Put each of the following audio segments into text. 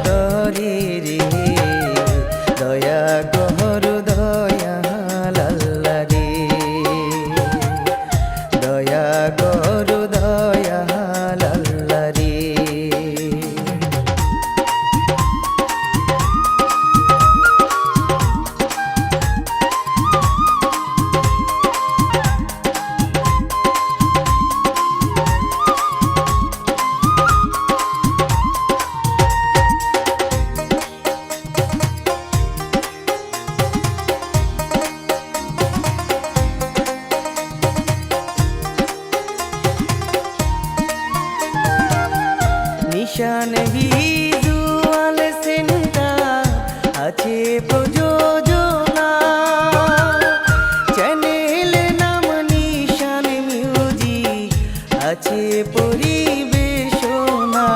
তরে রে দয়া কর দয়াল আল্লাহ রে দয়া কর দয়াল আল্লাহ রে নিশান ভিজুয়াল সেন্টার আছে প্রযোজনা চ্যানেল নাম নিশান মিউজিক আছে পরিবেশনা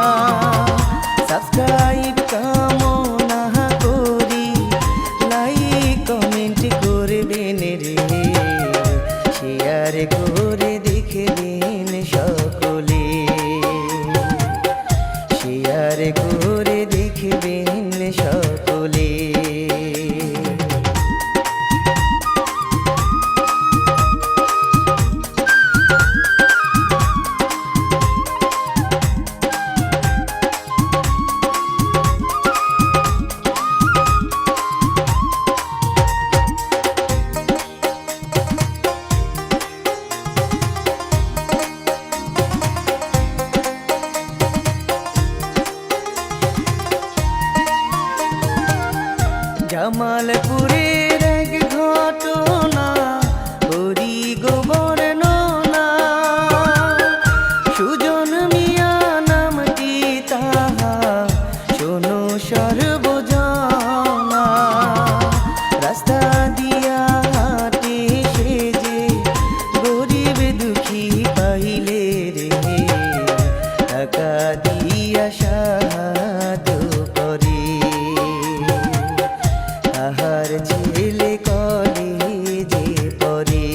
সাবস্ক্রাইব কামনা করি লাইক কমেন্ট করবেন রে শেয়ার করে দেখবেন সকলে শেয়ার করে দেখবেন সকলে জামালপুরের এক ঘটনা করি গোবর্ণনা সুজন মিয়া নামটি তাহা শোনো সর্বজনা রাস্তা দিয়া হাটে সেজে গরিব দুঃখী পাইলে রে টাকা দিয়া সাহায্য করে তাহার ছেলে কলেজে পড়ে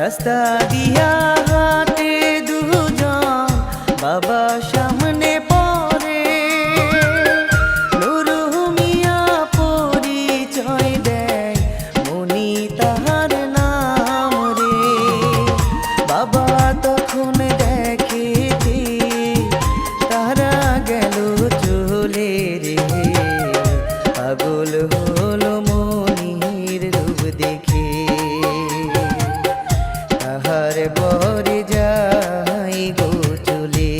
রাস্তা দিয়া হাঁটে দুজন, বাবা সামনে পড়ে। নুরু মিয়া পরিচয় দেয়, মনি তাহার নাম রে। বাবা তখন দেখে যে তারা গেল চলে রে। পাগল হলো মনির রূপ দেখে, তাহার পরে যাই গো চলে।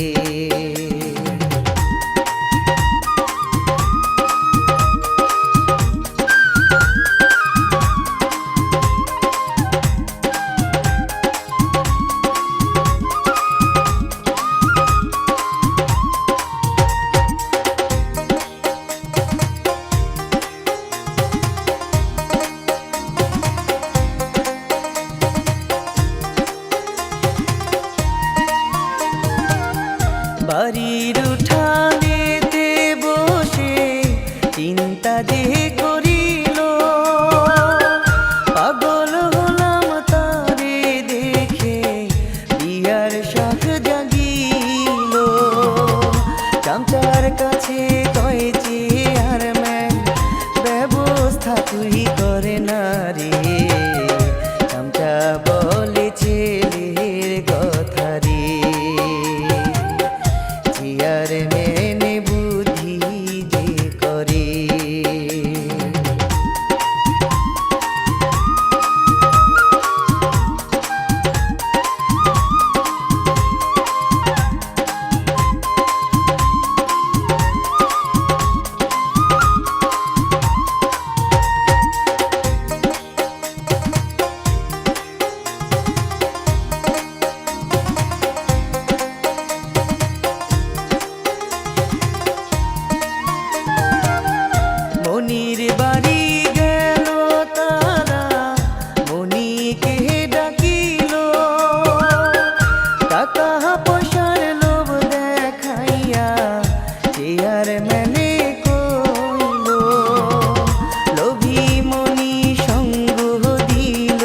বাড়ির উঠানেতে বসে চিন্তা যে করিল, পাগল হলাম তারে দেখে বিয়ার শখ জাগিল। চামচার কাছে কয় চেয়ারম্যান, ব্যবস্থা তুই করে না রে। চামচা বলে ছেলের কথা রে, চেয়ারম্যান বুদ্ধি যে করে। মনির বাড়ি গেল তারা, মনিকে ডাকিল। টাকা পয়সার লোভ দেখাইয়া চেয়ারম্যানে কইল। লোভী মনি সঙ্গ দিল,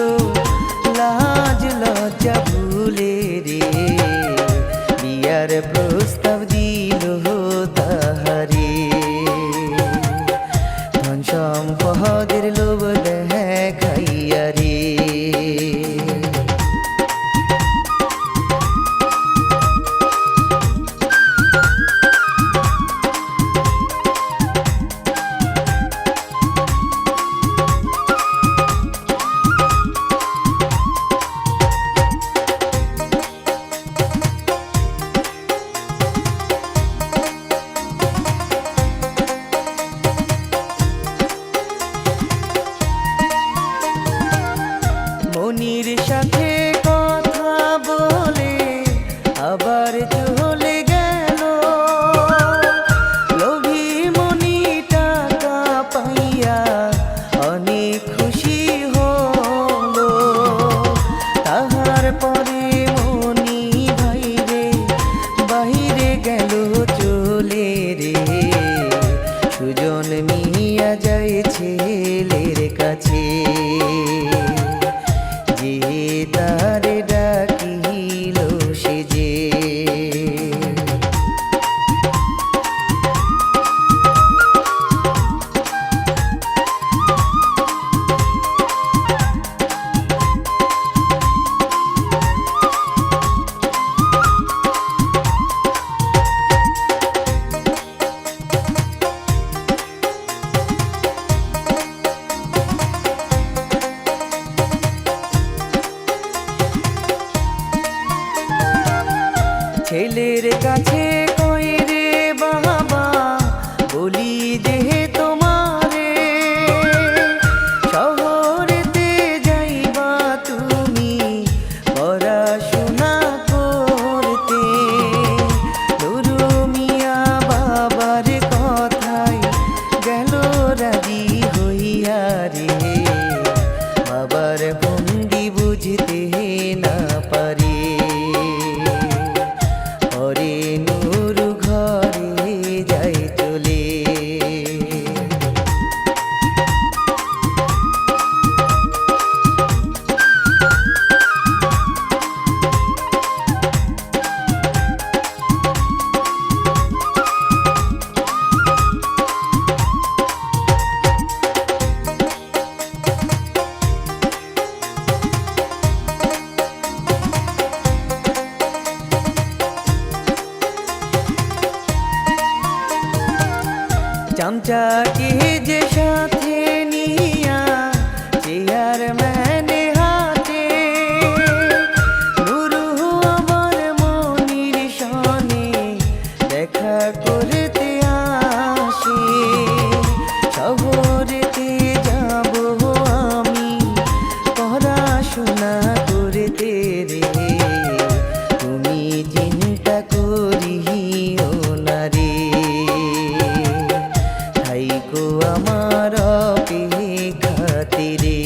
লাজ লজ্জা ভুলে রে। বিয়ার প্রস্তাব দিল তাহারে, ধন সম্পদের লোভ দেখাইয়া রে। মনির সাথে কথা বলে আবার চলে গেল। লোভী মনি টাকা পাইয়া অনেক খুশি হলো। তাহার পরে মনি ভাইরে বাহিরে গেল চলে রে। সুজন মিয়া যায় ছেলের কাছে, যে তারে ডাকিল সে যে। ছেলের কাছে কই রে বাবা, বলি যে তোমারে শহরেতে যাইবা তুমি পড়াশোনা করতে। নুরু মিয়া বাবার কথায় গেল রাজি হইয়া রে। বাবার বন্দি বুঝতে না পারে, পরে নুরু ঘরে যাই চলে। চামচাকে যে সাথে নিয়া চেয়ারম্যানে হাতে নুরু আমার মনির সনে দেখা করতে আসে। শহরেতে যাব আমি পড়াশোনা করতে রে, তুমি চিন্তা করিও না রে, থাইকো আমার অপেক্ষাতে রে।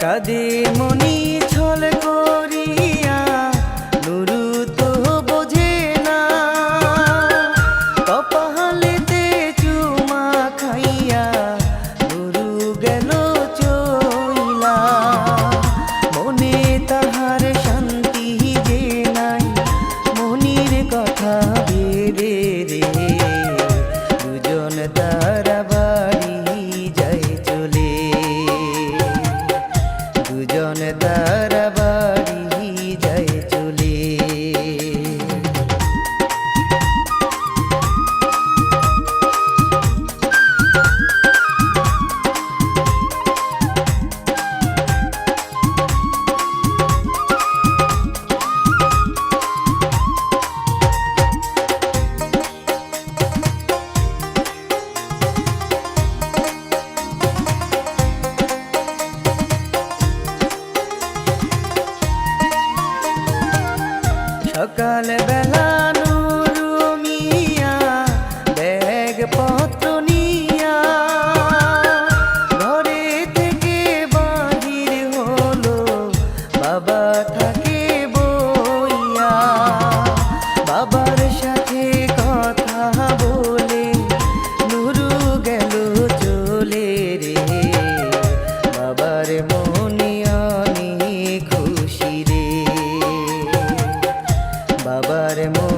কাঁদে মনি ছল করিয়া নুরু তো বোঝে না, কপালেতে চুমা খাইয়া নুরু গেল চইলা। মনে তাহার শান্তি যে নাই মনির কথা ভেবে রে, দুজন তারা বাড়ি যায় চলে, দুজন তারা বাড়ি যায় চলে। সকাল বেলা নুরু মিয়া ব্যাগ পত্র নিয়া ঘরে থেকে বাহির হলো, বাবা থাকে বইয়া। বাবার সাথে কথা বলে নুরু গেল চলে রে, বাবার মনে অনেক খুশি রে, বাবার মন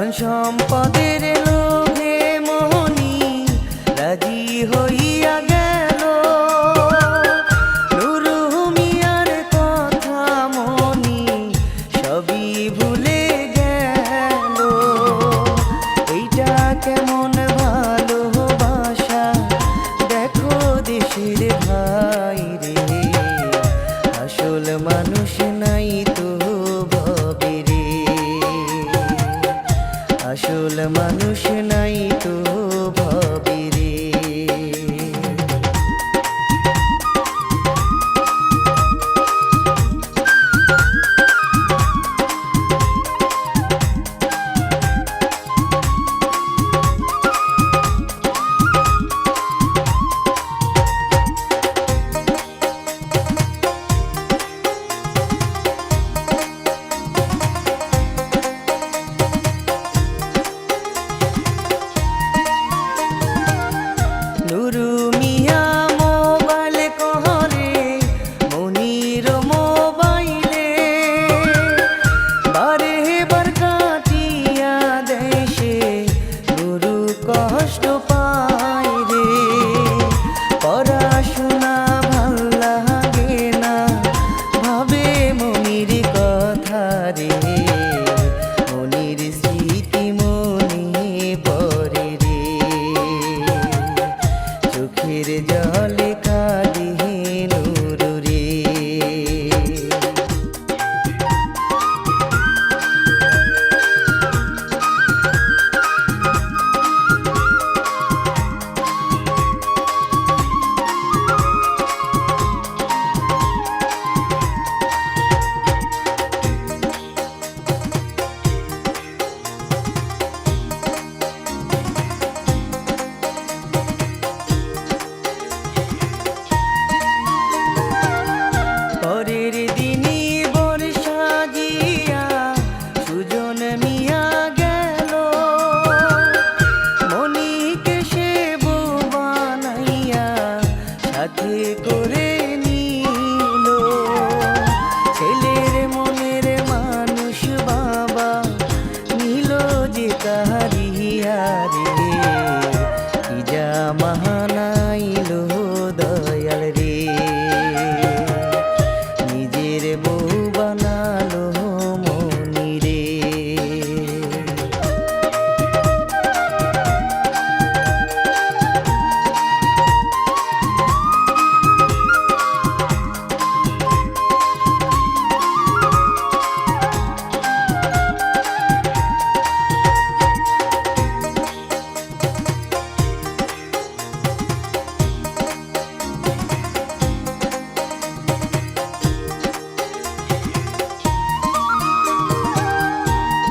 ধন সম্পদের লোভে মনি রাজি হইয়া গেল, নুরু মিয়ার কথা মনি সবই ভুলে গেল। এইটা কেমন ভালোবাসা দেখো দেশের ভাই রে, আসল মানুষ নাই তো ভবে রে, আসল মানুষ নাই তো ভবে রে। নুরু মিয়া মোবাইল করে মনির মোবাইলে, বারে বার কাটিয়া দেশে নুরু কষ্ট পায় রে। পড়াশোনা ভাল লাগে না ভাবে মনির কথা রে, মনির স্মৃতি মনে পড়ে রে, চোখের জলে কাঁদে নুরু রে। পরের দিনই বর্ষা জিয়া সুজন মিয়া গেল, মনিকে সে বউ বানাইয়া সাথে করে নিল। ছেলের মনের মানুষ বাবা নিল যে তাহারিয়া রে, কি যা মাহানাইল দয়াল রে, নিজের বউ বানালো মনি রে।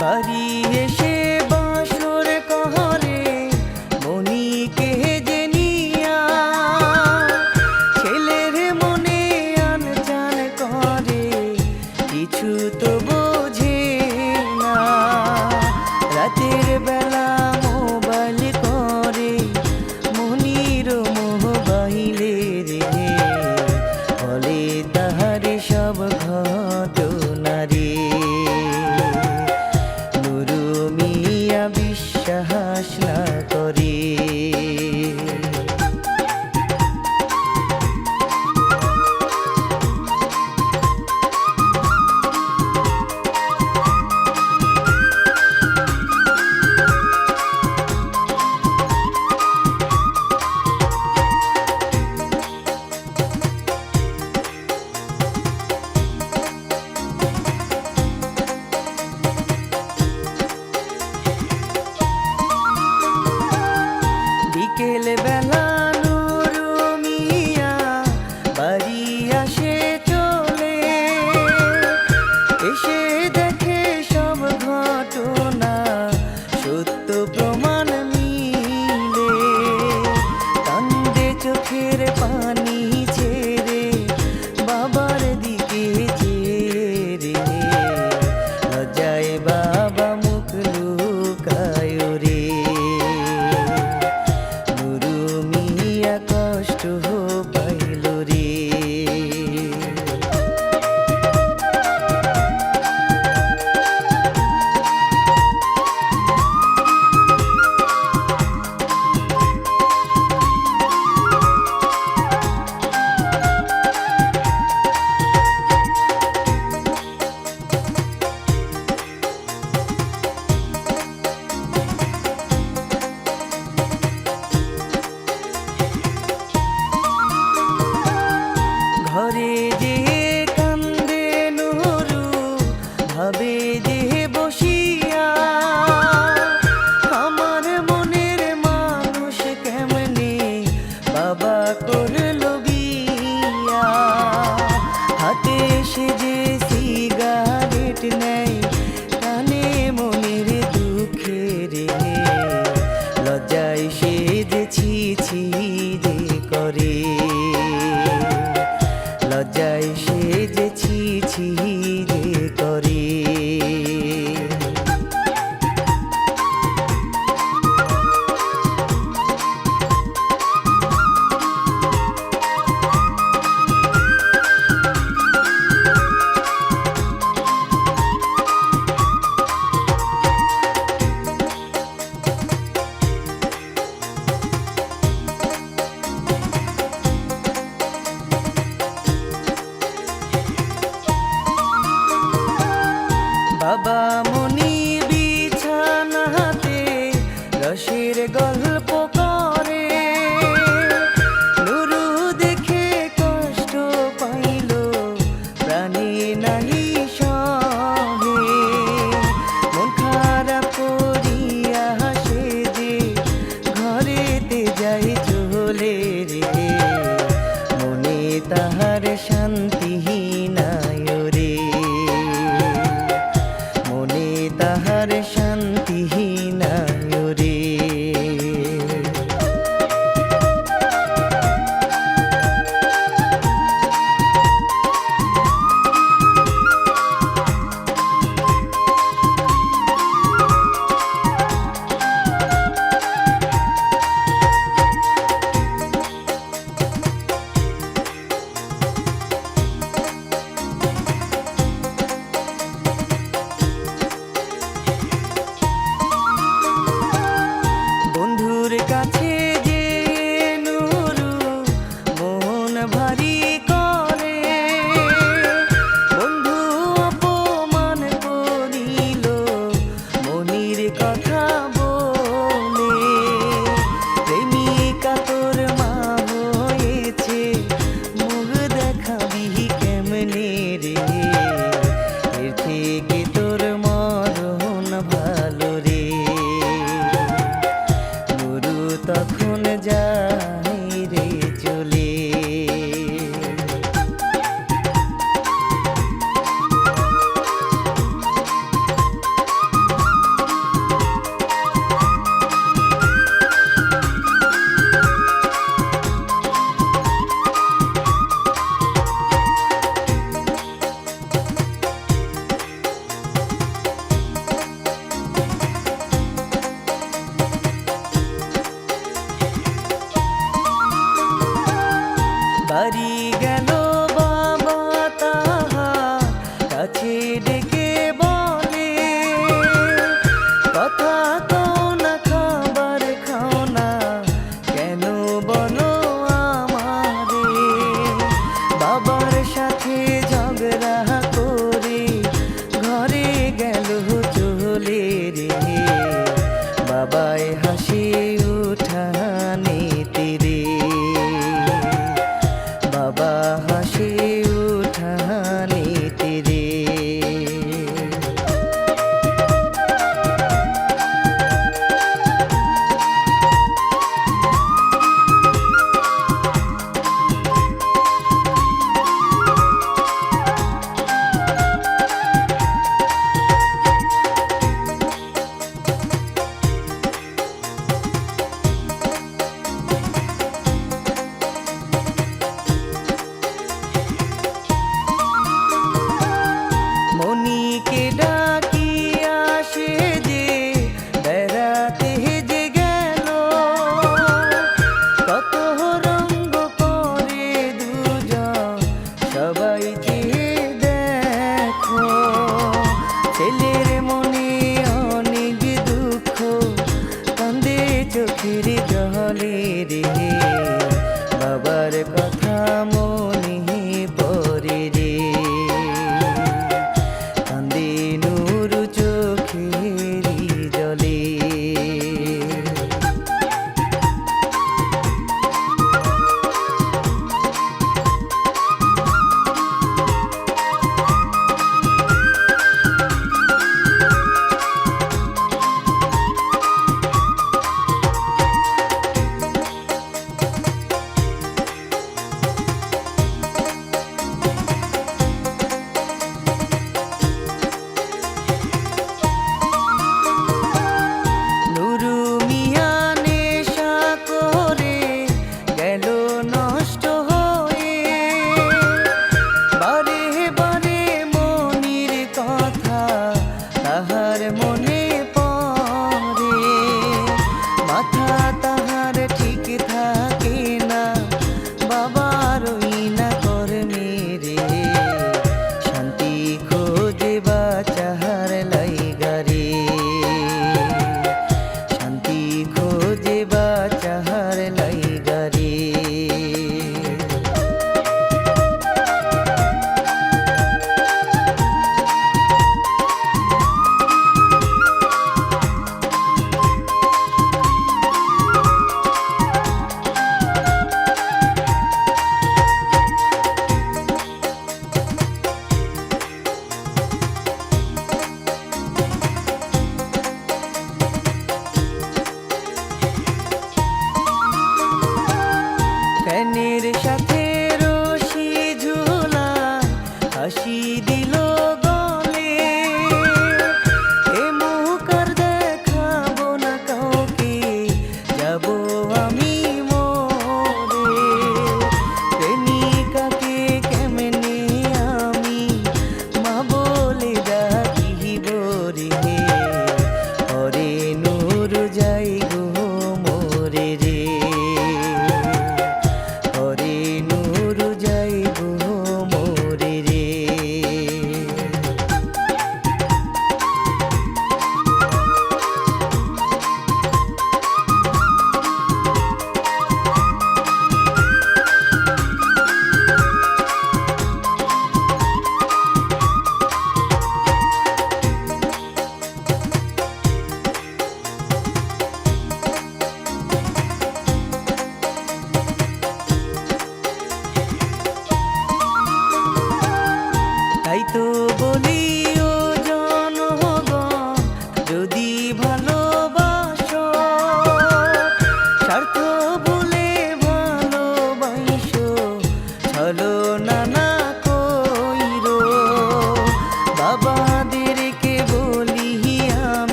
বাড়ি এসে বাসর কহরে মনিকে যে নিয়া, ছেলের মনে আনচান করে কিছু তো বোঝে না। রাতের বেলা মোবাইল করে মনির মোবাইলে রে, বলে তাহারে সব ঘটনা রে। তাহার শান্তি নাই রে। বন্ধুর কাছে যে নুরু মন ভারী করে, বন্ধু অপমান করিল মনির কথা বলে। প্রেমিকা তোর মা হয়েছে, মুখ দেখাবি কেমনে রে, এর থেকে তোর মরণ ভালো রে। তখন যাই রে চলে। বাড়ি গেল বাবা তাহার কাছে ডেকে বলে, কথা কও না খাবার খাও না কেন বলো আমারে। বাবার সাথে ঝগড়া করে ঘরে গেল চলে রে, বাবাই হাসি